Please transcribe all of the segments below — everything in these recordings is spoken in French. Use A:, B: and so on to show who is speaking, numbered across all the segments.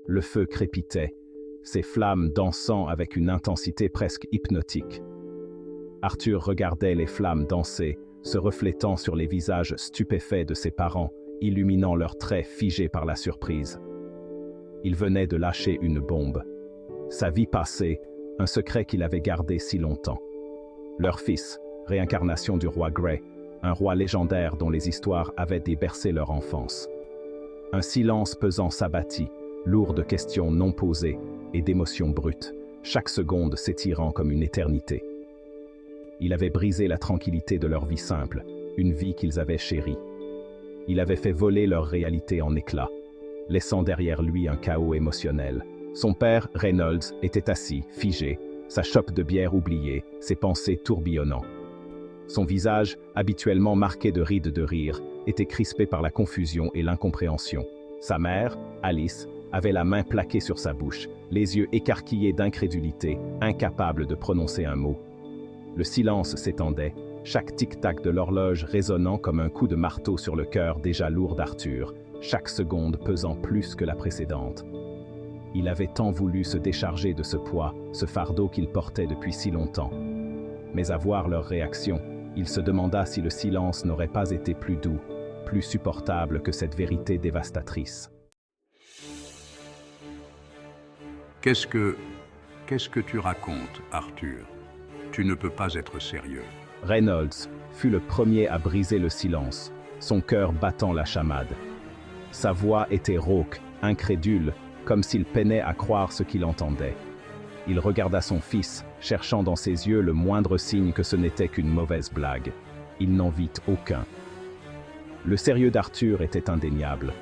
A: Le feu crépitait, ses flammes dansant avec une intensité presque hypnotique. Arthur regardait les flammes danser, se reflétant sur les visages stupéfaits de ses parents, illuminant leurs traits figés par la surprise. Il venait de lâcher une bombe. Sa vie passée, un secret qu'il avait gardé si longtemps. Leur fils, réincarnation du roi Grey, un roi légendaire dont les histoires avaient débercé leur enfance. Un silence pesant s'abattit, lourd de questions non posées et d'émotions brutes, chaque seconde s'étirant comme une éternité. Il avait brisé la tranquillité de leur vie simple, une vie qu'ils avaient chérie. Il avait fait voler leur réalité en éclats, laissant derrière lui un chaos émotionnel. Son père, Reynolds, était assis, figé, sa chope de bière oubliée, ses pensées tourbillonnant. Son visage, habituellement marqué de rides de rire, était crispé par la confusion et l'incompréhension. Sa mère, Alice, avait la main plaquée sur sa bouche, les yeux écarquillés d'incrédulité, incapable de prononcer un mot. Le silence s'étendait, chaque tic-tac de l'horloge résonnant comme un coup de marteau sur le cœur déjà lourd d'Arthur, chaque seconde pesant plus que la précédente. Il avait tant voulu se décharger de ce poids, ce fardeau qu'il portait depuis si longtemps. Mais à voir leur réaction, il se demanda si le silence n'aurait pas été plus doux, plus supportable que cette vérité dévastatrice.
B: Qu'est-ce que tu racontes, Arthur? Tu ne peux pas être sérieux.
A: Reynolds fut le premier à briser le silence, son cœur battant la chamade. Sa voix était rauque, incrédule, comme s'il peinait à croire ce qu'il entendait. Il regarda son fils, cherchant dans ses yeux le moindre signe que ce n'était qu'une mauvaise blague. Il n'en vit aucun. Le sérieux d'Arthur était indéniable.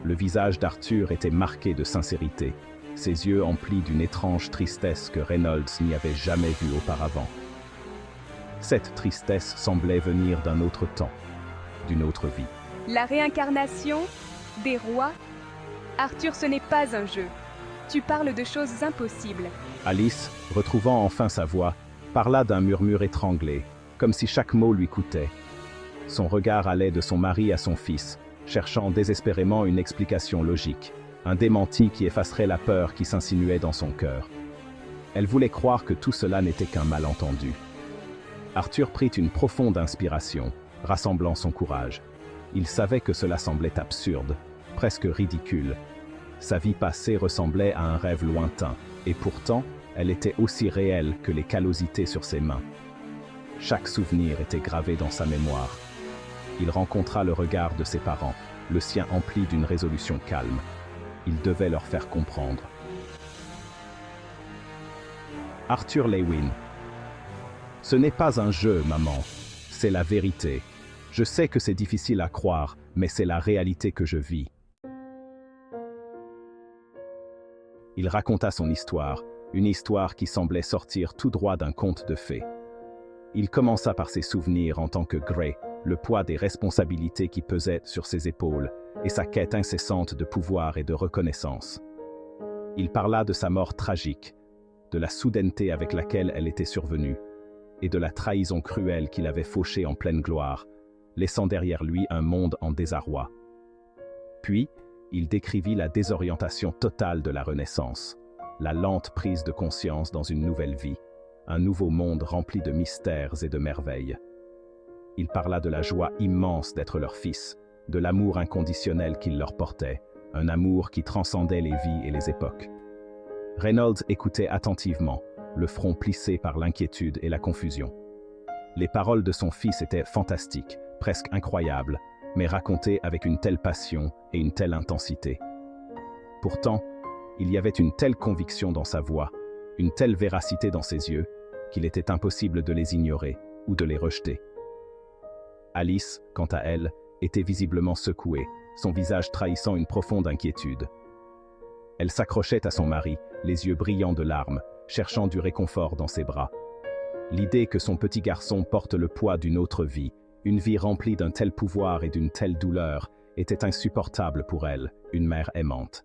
A: Le visage d'Arthur était marqué de sincérité, ses yeux emplis d'une étrange tristesse que Reynolds n'y avait jamais vue auparavant. Cette tristesse semblait venir d'un autre temps, d'une autre vie.
C: La réincarnation des rois? Arthur, ce n'est pas un jeu. Tu parles de choses impossibles.
A: Alice, retrouvant enfin sa voix, parla d'un murmure étranglé, comme si chaque mot lui coûtait. Son regard allait de son mari à son fils, cherchant désespérément une explication logique, un démenti qui effacerait la peur qui s'insinuait dans son cœur. Elle voulait croire que tout cela n'était qu'un malentendu. Arthur prit une profonde inspiration, rassemblant son courage. Il savait que cela semblait absurde, presque ridicule. Sa vie passée ressemblait à un rêve lointain, et pourtant, elle était aussi réelle que les callosités sur ses mains. Chaque souvenir était gravé dans sa mémoire. Il rencontra le regard de ses parents, le sien empli d'une résolution calme. Il devait leur faire comprendre. Arthur Lewin. Ce n'est pas un jeu, maman. C'est la vérité. Je sais que c'est difficile à croire, mais c'est la réalité que je vis. Il raconta son histoire, une histoire qui semblait sortir tout droit d'un conte de fées. Il commença par ses souvenirs en tant que Grey, le poids des responsabilités qui pesaient sur ses épaules, et sa quête incessante de pouvoir et de reconnaissance. Il parla de sa mort tragique, de la soudaineté avec laquelle elle était survenue, et de la trahison cruelle qu'il avait fauchée en pleine gloire, laissant derrière lui un monde en désarroi. Puis, il décrivit la désorientation totale de la Renaissance, la lente prise de conscience dans une nouvelle vie, un nouveau monde rempli de mystères et de merveilles. Il parla de la joie immense d'être leur fils, de l'amour inconditionnel qu'il leur portait, un amour qui transcendait les vies et les époques. Reynolds écoutait attentivement, le front plissé par l'inquiétude et la confusion. Les paroles de son fils étaient fantastiques, presque incroyables, mais racontées avec une telle passion et une telle intensité. Pourtant, il y avait une telle conviction dans sa voix, une telle véracité dans ses yeux, qu'il était impossible de les ignorer ou de les rejeter. Alice, quant à elle, était visiblement secouée, son visage trahissant une profonde inquiétude. Elle s'accrochait à son mari, les yeux brillants de larmes, cherchant du réconfort dans ses bras. L'idée que son petit garçon porte le poids d'une autre vie, une vie remplie d'un tel pouvoir et d'une telle douleur, était insupportable pour elle, une mère aimante.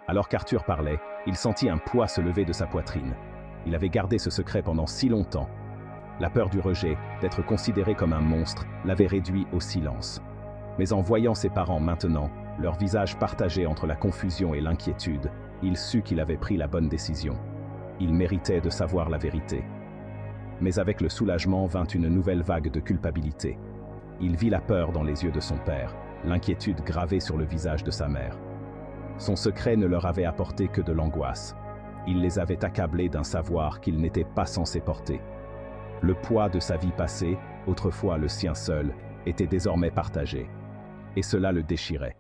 A: Alors qu'Arthur parlait, il sentit un poids se lever de sa poitrine. Il avait gardé ce secret pendant si longtemps. La peur du rejet, d'être considéré comme un monstre, l'avait réduit au silence. Mais en voyant ses parents maintenant, Leur visage partagé entre la confusion et l'inquiétude, il sut qu'il avait pris la bonne décision. Il méritait de savoir la vérité. Mais avec le soulagement vint une nouvelle vague de culpabilité. Il vit la peur dans les yeux de son père, l'inquiétude gravée sur le visage de sa mère. Son secret ne leur avait apporté que de l'angoisse. Il les avait accablés d'un savoir qu'ils n'étaient pas censés porter. Le poids de sa vie passée, autrefois le sien seul, était désormais partagé. Et cela le déchirait.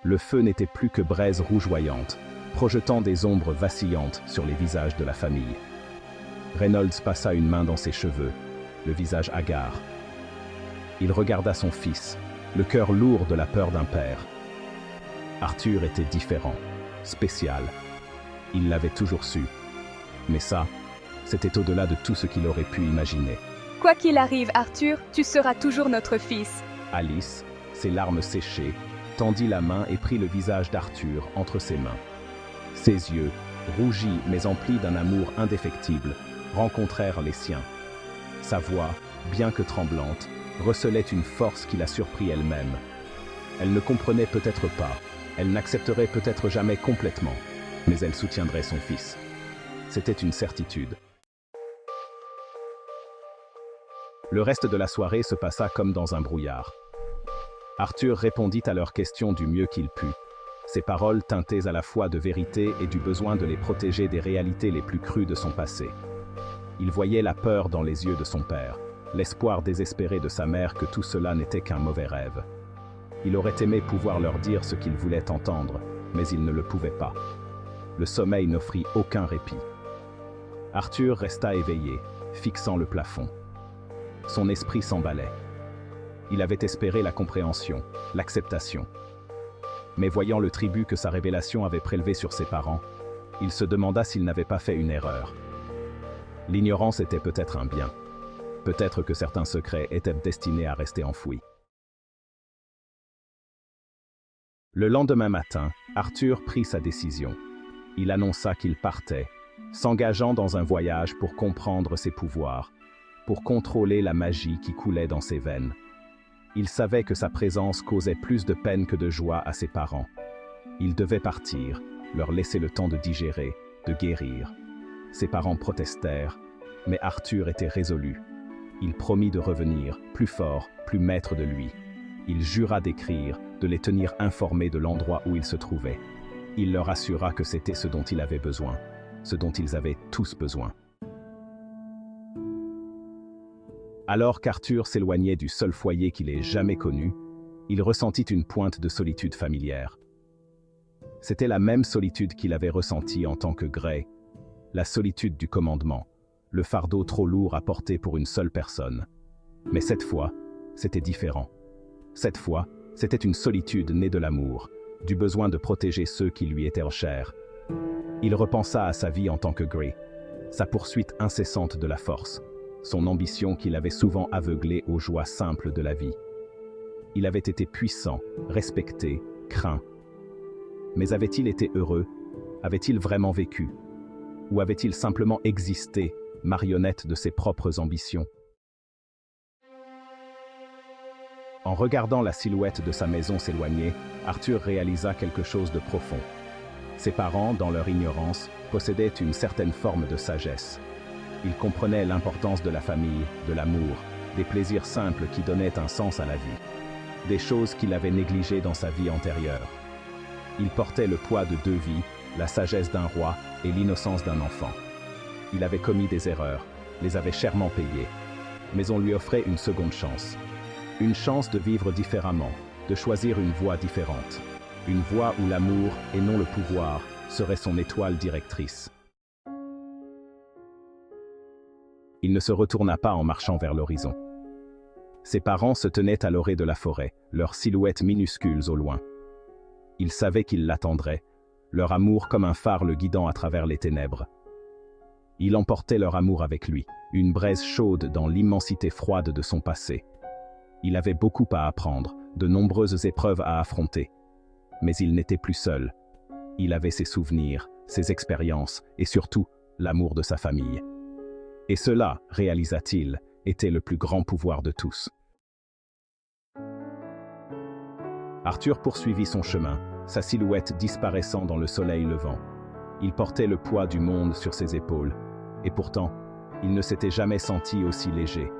A: Le feu n'était plus que braise rougeoyante, projetant des ombres vacillantes sur les visages de la famille. Reynolds passa une main dans ses cheveux, le visage hagard. Il regarda son fils, le cœur lourd de la peur d'un père. Arthur était différent, spécial. Il l'avait toujours su. Mais ça, c'était au-delà de tout ce qu'il aurait pu imaginer.
C: Quoi qu'il arrive, Arthur, tu seras toujours notre fils.
A: Alice, ses larmes séchées, tendit la main et prit le visage d'Arthur entre ses mains. Ses yeux, rougis mais emplis d'un amour indéfectible, rencontrèrent les siens. Sa voix, bien que tremblante, recelait une force qui la surprit elle-même. Elle ne comprenait peut-être pas, elle n'accepterait peut-être jamais complètement, mais elle soutiendrait son fils. C'était une certitude. Le reste de la soirée se passa comme dans un brouillard. Arthur répondit à leurs questions du mieux qu'il put. Ses paroles teintées à la fois de vérité et du besoin de les protéger des réalités les plus crues de son passé. Il voyait la peur dans les yeux de son père, l'espoir désespéré de sa mère que tout cela n'était qu'un mauvais rêve. Il aurait aimé pouvoir leur dire ce qu'il voulait entendre, mais il ne le pouvait pas. Le sommeil n'offrit aucun répit. Arthur resta éveillé, fixant le plafond. Son esprit s'emballait. Il avait espéré la compréhension, l'acceptation. Mais voyant le tribut que sa révélation avait prélevé sur ses parents, il se demanda s'il n'avait pas fait une erreur. L'ignorance était peut-être un bien. Peut-être que certains secrets étaient destinés à rester enfouis. Le lendemain matin, Arthur prit sa décision. Il annonça qu'il partait, s'engageant dans un voyage pour comprendre ses pouvoirs, pour contrôler la magie qui coulait dans ses veines. Il savait que sa présence causait plus de peine que de joie à ses parents. Il devait partir, leur laisser le temps de digérer, de guérir. Ses parents protestèrent, mais Arthur était résolu. Il promit de revenir, plus fort, plus maître de lui. Il jura d'écrire, de les tenir informés de l'endroit où ils se trouvaient. Il leur assura que c'était ce dont il avait besoin, ce dont ils avaient tous besoin. Alors qu'Arthur s'éloignait du seul foyer qu'il ait jamais connu, il ressentit une pointe de solitude familière. C'était la même solitude qu'il avait ressentie en tant que Gray, la solitude du commandement, le fardeau trop lourd à porter pour une seule personne. Mais cette fois, c'était différent. Cette fois, c'était une solitude née de l'amour, du besoin de protéger ceux qui lui étaient chers. Il repensa à sa vie en tant que Gray, sa poursuite incessante de la force, son ambition qui l'avait souvent aveuglé aux joies simples de la vie. Il avait été puissant, respecté, craint. Mais avait-il été heureux? Avait-il vraiment vécu? Ou avait-il simplement existé, marionnette de ses propres ambitions? En regardant la silhouette de sa maison s'éloigner, Arthur réalisa quelque chose de profond. Ses parents, dans leur ignorance, possédaient une certaine forme de sagesse. Ils comprenaient l'importance de la famille, de l'amour, des plaisirs simples qui donnaient un sens à la vie, des choses qu'il avait négligées dans sa vie antérieure. Il portait le poids de deux vies, la sagesse d'un roi et l'innocence d'un enfant. Il avait commis des erreurs, les avait chèrement payées, mais on lui offrait une seconde chance. Une chance de vivre différemment, de choisir une voie différente. Une voie où l'amour, et non le pouvoir, serait son étoile directrice. Il ne se retourna pas en marchant vers l'horizon. Ses parents se tenaient à l'orée de la forêt, leurs silhouettes minuscules au loin. Il savait qu'ils l'attendraient, leur amour comme un phare le guidant à travers les ténèbres. Il emportait leur amour avec lui, une braise chaude dans l'immensité froide de son passé. Il avait beaucoup à apprendre, de nombreuses épreuves à affronter. Mais il n'était plus seul. Il avait ses souvenirs, ses expériences et surtout l'amour de sa famille. Et cela, réalisa-t-il, était le plus grand pouvoir de tous. Arthur poursuivit son chemin, sa silhouette disparaissant dans le soleil levant. Il portait le poids du monde sur ses épaules, et pourtant, il ne s'était jamais senti aussi léger.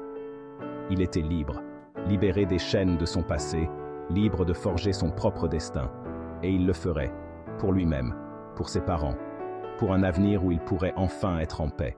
A: Il était libre, libéré des chaînes de son passé, libre de forger son propre destin. Et il le ferait, pour lui-même, pour ses parents, pour un avenir où il pourrait enfin être en paix.